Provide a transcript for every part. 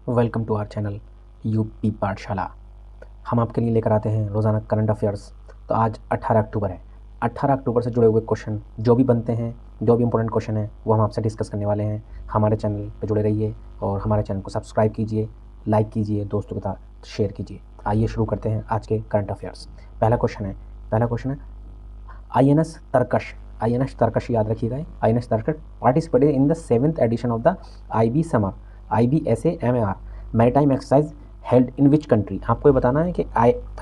Welcome to our channel UP Pathshala. हम आपके लिए लेकर आते हैं रोज़ाना करंट अफेयर्स। तो आज 18 अक्टूबर है। 18 अक्टूबर से जुड़े हुए क्वेश्चन जो भी बनते हैं, जो भी इंपॉर्टेंट क्वेश्चन है, वो हम आपसे डिस्कस करने वाले हैं। हमारे चैनल पे जुड़े रहिए और हमारे चैनल को सब्सक्राइब कीजिए, लाइक कीजिए, दोस्तों के साथ शेयर कीजिए। आइए शुरू करते हैं आज के करंट अफेयर्स। पहला क्वेश्चन है आई एन एस तरकश याद रखिएगा। INS. Tarkash participated in the 7th edition of the IBSAMAR maritime exercise held in which country. आपको ये बताना है कि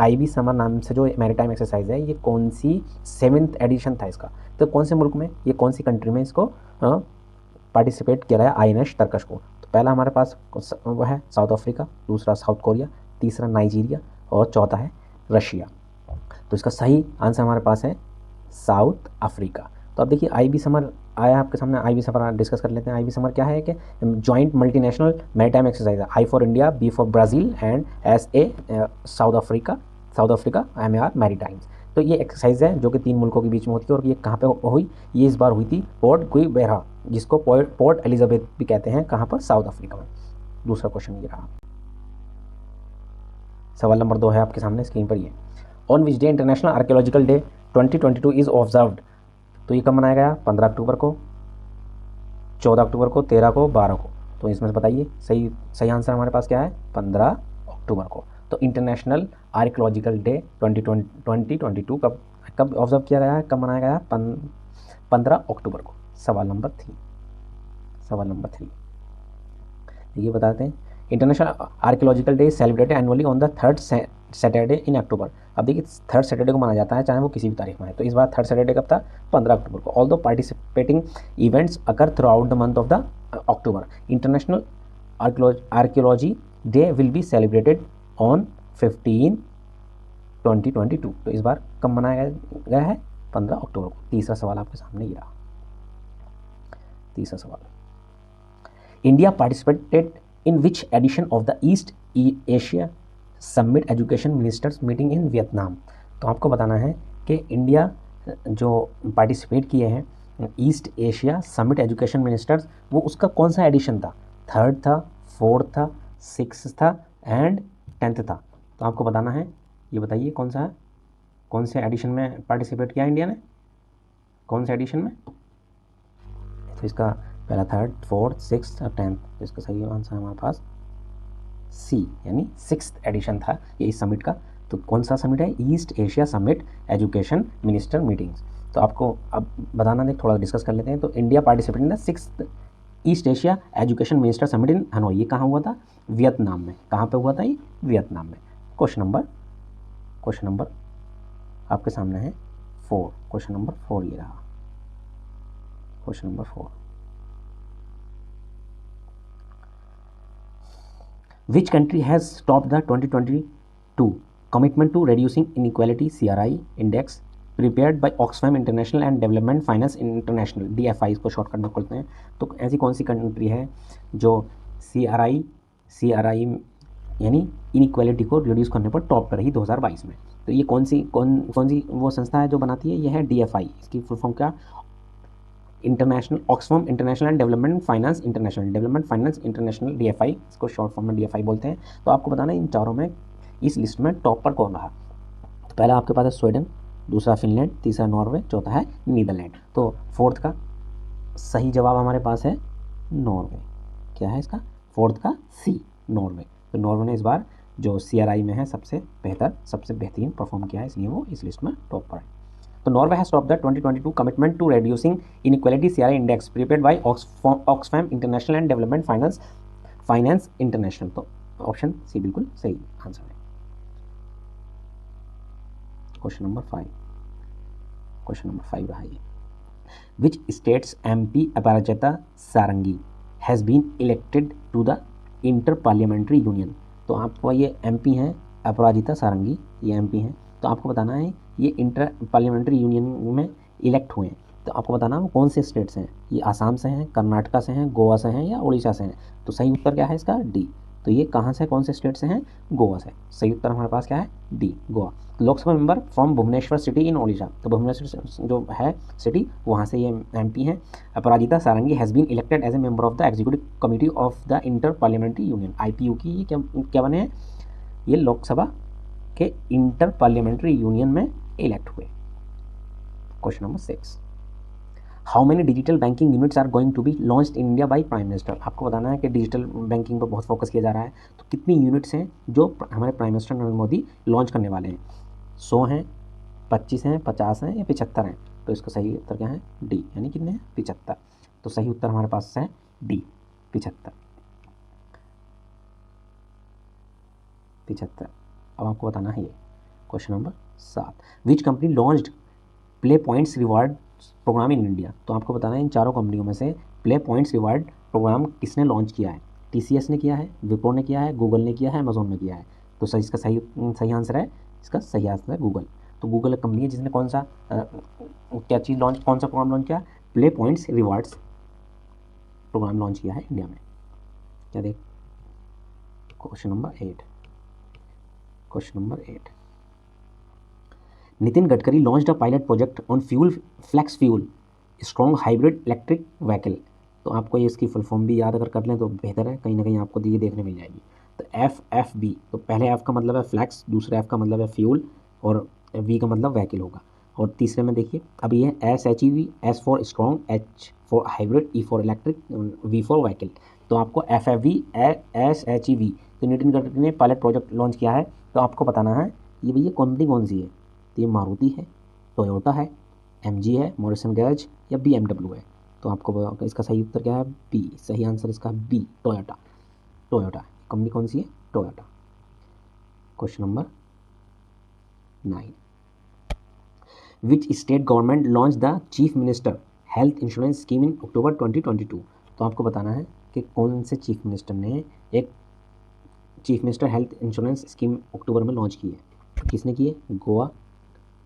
IB समर नाम से जो मैरीटाइम एक्सरसाइज है, ये कौन सी 7th एडिशन था इसका, तो कौन से मुल्क में, ये कौन सी कंट्री में इसको पार्टिसिपेट किया गया आई.एन.एस. तरकश को। तो पहला हमारे पास वो है साउथ अफ्रीका, दूसरा साउथ कोरिया, तीसरा नाइजीरिया और चौथा है रशिया। तो इसका सही आंसर हमारे पास है साउथ अफ्रीका। तो अब देखिए IB समर आया आपके सामने। IB समर डिस्कस कर लेते हैं। IB समर क्या है कि जॉइंट मल्टीनेशनल मैरीटाइम एक्सरसाइज है। I for India, B for Brazil and SA south Africa MAR मैरीटाइम्स। तो ये एक्सरसाइज है जो कि 3 मुल्कों के बीच में होती है। और ये कहाँ पे हुई? ये इस बार हुई थी पोर्ट गुइबेरा, जिसको पोर्ट एलिजाबेथ भी कहते हैं। कहाँ पर? साउथ अफ्रीका में। दूसरा क्वेश्चन ये रहा। सवाल नंबर 2 है आपके सामने स्क्रीन पर। ये on which day international archaeological day 2022 is observed. तो ये कब मनाया गया? 15 अक्टूबर को, 14 अक्टूबर को, 13 को, 12 को। तो इसमें से बताइए सही आंसर हमारे पास क्या है? 15 अक्टूबर को। तो इंटरनेशनल आर्कियोलॉजिकल डे 2022 कब ऑब्जर्व किया गया है, कब मनाया गया? 15 अक्टूबर को। सवाल नंबर 3 ये बताते हैं। International archaeological day celebrated annually on the 3rd Saturday in October. अब देखिए 3rd सैटरडे को माना जाता है, चाहे वो किसी भी तारीख में है। तो इस बार 3rd सैटरडे कब था? 15 अक्टूबर को। ऑल दो participating events occur through out the month of the October. International archaeology day will be celebrated on 15/2022। तो इस बार कब मनाया गया है? 15 अक्टूबर को। तीसरा सवाल आपके सामने ये रहा। तीसरा सवाल, India participated in which edition of the east Asia summit education ministers meeting in Vietnam. तो आपको बताना है कि इंडिया जो पार्टिसिपेट किए हैं east Asia summit education ministers, वो उसका कौन सा एडिशन था? 3rd था, 4th था, 6th था एंड 10th था। तो आपको बताना है, ये बताइए कौन सा है, कौन से एडिशन में पार्टिसिपेट किया इंडिया ने, कौन से एडिशन में? तो इसका पहला 3rd, 4th, 6th और 10th। तो इसका सही आंसर हमारे पास C यानी 6th एडिशन था ये इस समिट का। तो कौन सा समिट है? East Asia summit education minister meetings. तो आपको अब बताना है, थोड़ा डिस्कस कर लेते हैं। तो India participate in the 6th east Asia education minister summit in Hanoi. ये कहाँ हुआ था? वियतनाम में। कहाँ पे हुआ था ये? वियतनाम में। क्वेश्चन नंबर आपके सामने है 4। क्वेश्चन नंबर 4 ये रहा। Question number 4, Which country has topped the 2022 commitment to reducing inequality CRI index prepared by Oxfam International and Development Finance International DFI, इसको शॉर्टकट में खोलते हैं। तो ऐसी कौन सी कंट्री है जो CRI यानी इनइक्वालिटी को रिड्यूस करने पर टॉप पर रही 2022 में? तो ये कौन सी वो संस्था है जो बनाती है? ये है DFI। इसकी फुल फॉर्म क्या? International Oxfam International and Development Finance international DFI, इसको शॉर्ट फॉर्म में DFI बोलते हैं। तो आपको बताना है इन चारों में इस लिस्ट में टॉप पर कौन रहा। तो पहला आपके पास है स्वीडन, दूसरा फिनलैंड, तीसरा नॉर्वे, चौथा है नीदरलैंड। तो 4th का सही जवाब हमारे पास है नॉर्वे। क्या है इसका? 4th का C, नॉर्वे। तो नॉर्वे ने इस बार जो CRI में है सबसे बेहतरीन परफॉर्म किया है, इसलिए वो इस लिस्ट में टॉप पर है। तो Norway has topped the 2022 commitment to reducing inequality CRI index prepared by Oxfam International and Development Finance International. तो ऑप्शन C बिल्कुल सही आंसर है। क्वेश्चन नंबर 5 रहा ये। Which states MP Aparajita Sarangi has been elected to the inter parliamentary union. तो आपको ये MP हैं अपराजिता सारंगी, ये MP हैं। तो आपको बताना है ये इंटर पार्लियामेंट्री यूनियन में इलेक्ट हुए हैं। तो आपको बताना है कौन से स्टेट्स हैं। ये आसाम से हैं, कर्नाटका से हैं, गोवा से हैं या उड़ीसा से हैं। तो सही उत्तर क्या है इसका? D, तो ये कहाँ से, कौन से स्टेट से हैं? गोवा से। सही उत्तर हमारे पास क्या है? D, Goa. Lok Sabha member from Bhubaneswar city in Odisha, तो भुवनेश्वर जो है सिटी, वहाँ से ये MP हैं। Aparajita Sarangi has been elected as a member of the executive committee of the inter parliamentary union, IPU की ये क्या बने हैं? ये लोकसभा के इंटर पार्लियामेंट्री यूनियन में इलेक्ट हुए। Question number 6, how many digital banking units are going to be launched in India by prime minister. आपको बताना है कि डिजिटल बैंकिंग पर बहुत फोकस किया जा रहा है, तो कितनी यूनिट्स हैं जो हमारे prime minister Narendra Modi launch करने वाले हैं? 100 हैं, 25 हैं, 50 हैं या 75 हैं? तो इसका सही उत्तर क्या है? डी, यानी कितने हैं? 75। तो सही उत्तर हमारे पास है डी, 75। अब आपको बताना है ये question number 7, which company launched play points reward program in India. तो आपको बताना है इन चारों कंपनियों में से प्ले पॉइंट्स रिवार्ड प्रोग्राम किसने लॉन्च किया है? TCS ने किया है, विप्रो ने किया है, गूगल ने किया है, अमेजोन ने किया है। तो सही, इसका सही आंसर है, इसका सही आंसर है गूगल। तो गूगल एक कंपनी है जिसने कौन सा प्रोग्राम लॉन्च किया? Play points rewards program launch किया है इंडिया में। क्या देख, question number 8, Nitin Gadkari launched a pilot project on flex fuel strong hybrid electric vehicle. तो आपको ये इसकी फुल फॉर्म भी याद अगर कर लें तो बेहतर है, कहीं ना कहीं आपको ये देखने मिल जाएगी। तो FFB, तो पहले F का मतलब है फ्लैक्स, दूसरे F का मतलब है फ्यूल, और V का मतलब व्हीकल होगा। और तीसरे में देखिए अब ये SHEV, S for strong, H for hybrid, E for electric, V for vehicle. तो आपको FFV, SHEV, तो नितिन गडकरी ने पायलट प्रोजेक्ट लॉन्च किया है। तो आपको बताना है ये भैया कंपनी कौन सी है? तो ये मारुति है, टोयोटा है, MG है, मॉरिसन गैरेज या BMW है। तो आपको इसका सही उत्तर क्या है? बी, सही आंसर इसका बी, टोयोटा। कंपनी कौन सी है? Toyota. Question number 9, which state government launch the chief minister health insurance scheme in October 2022। तो आपको बताना है कि कौन से चीफ मिनिस्टर ने एक chief minister health insurance scheme अक्टूबर में लॉन्च की है? तो किसने की है? गोवा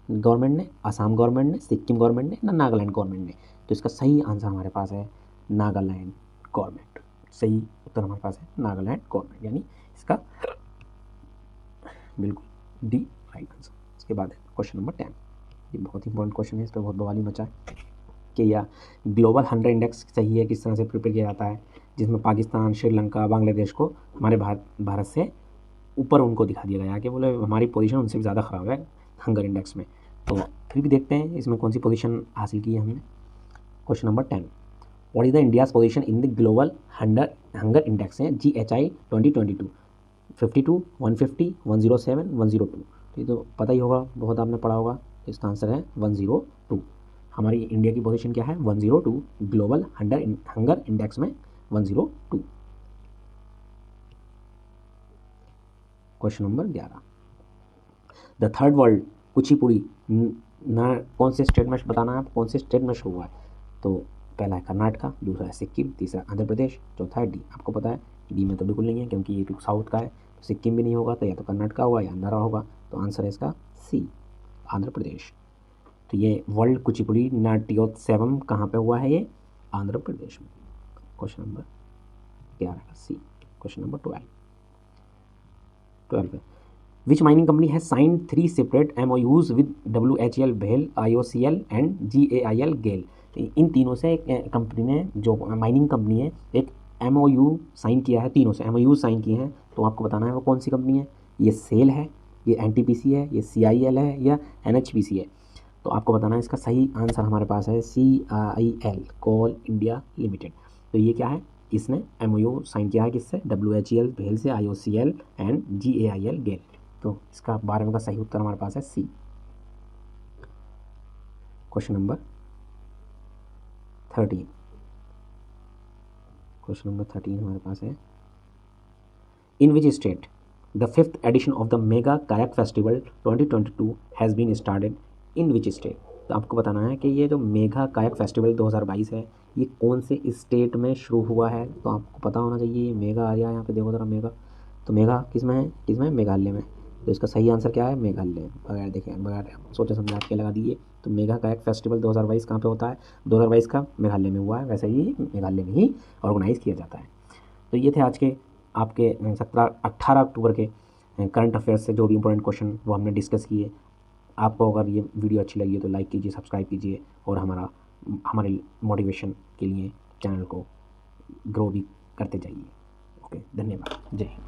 गवर्नमेंट ने, असम गवर्नमेंट ने, सिक्किम गवर्नमेंट ने, नागालैंड गवर्नमेंट ने। तो इसका सही आंसर हमारे पास है नागालैंड गवर्नमेंट। सही उत्तर हमारे पास है नागालैंड गवर्नमेंट, यानी इसका बिल्कुल डी राइट आंसर। इसके बाद है क्वेश्चन नंबर 10, ये बहुत इंपॉर्टेंट क्वेश्चन है, इस पर बहुत बवाली मचा है कि यह ग्लोबल 100 इंडेक्स सही है किस तरह से प्रिपेयर किया जाता है, जिसमें पाकिस्तान, श्रीलंका, बांग्लादेश को हमारे भारत से ऊपर उनको दिखा दिया गया कि बोले हमारी पोजीशन उनसे भी ज़्यादा ख़राब है हंगर इंडेक्स में। तो फिर भी देखते हैं इसमें कौन सी पोजीशन हासिल की है हमने। Question number 10, what is the India's position in the global hunger index है GHI 2022? 52, 150, 107, 102। तो ये तो पता ही होगा, बहुत आपने पढ़ा होगा। तो इसका आंसर है 102। हमारी इंडिया की पोजीशन क्या है? 102, ग्लोबल हंगर इंडेक्स में 102। Question number 11, the third world Kuchipudi ना कौन से स्टेट में बताना है आप, कौन से स्टेट में शुरू हुआ है? तो पहला है कर्नाटका, दूसरा है सिक्किम, तीसरा आंध्र प्रदेश, चौथा है डी। आपको पता है डी में तो बिल्कुल नहीं है क्योंकि ये तो साउथ का है, तो सिक्किम भी नहीं होगा, तो या तो कर्नाटका होगा या आंध्रा होगा। तो आंसर है इसका सी, आंध्र प्रदेश। तो ये वर्ल्ड कुचिपुड़ी नाट्योत्सवम कहाँ पे हुआ है? ये आंध्र प्रदेश में। क्वेश्चन नंबर 11 का C. Question number 12 which mining company has signed 3 separate MOUs with WHEL BHEL, IOCL and GAIL GAIL। इन तीनों से एक कंपनी ने, जो माइनिंग कंपनी है, एक MOU साइन किया है, तीनों से MOU साइन किए हैं। तो आपको बताना है वो कौन सी कंपनी है? ये सेल है, ये NTPC है, ये CIL है या NHPC है? तो आपको बताना है इसका सही आंसर हमारे पास है CIL, कोल इंडिया लिमिटेड। तो ये क्या है? इसने MOU साइन किया है किससे? WHEL BHEL से, IOCL एंड GAIL GAIL। तो इसका 12वें का सही उत्तर हमारे पास है C. Question number 13, question number 13 हमारे पास है, in which state the 5th edition of the mega kayak festival 2022 has been started, in which state? तो आपको बताना है कि ये जो मेगा कायाक फेस्टिवल 2022 है, ये कौन से स्टेट में शुरू हुआ है? तो आपको पता होना चाहिए। मेगा आ रहा है यहाँ पे, देखो ज़रा मेगा, तो मेगा किस में है? किस में? मेघालय में। तो इसका सही आंसर क्या है? मेघालय। बगैर देखे, बगैर सोचे समझा के लगा दिए। तो मेगा कायाक फेस्टिवल 2022 कहाँ पे होता है? 2022 का मेघालय में हुआ है, वैसे ही मेघालय में ही ऑर्गेनाइज़ किया जाता है। तो ये थे आज के आपके 17-18 अक्टूबर के करंट अफेयर्स से जो भी इंपॉर्टेंट क्वेश्चन वो हमने डिस्कस किए। आपको अगर ये वीडियो अच्छी लगी है तो लाइक कीजिए, सब्सक्राइब कीजिए और हमारे मोटिवेशन के लिए चैनल को ग्रो भी करते जाइए। ओके, धन्यवाद। जय हिंद।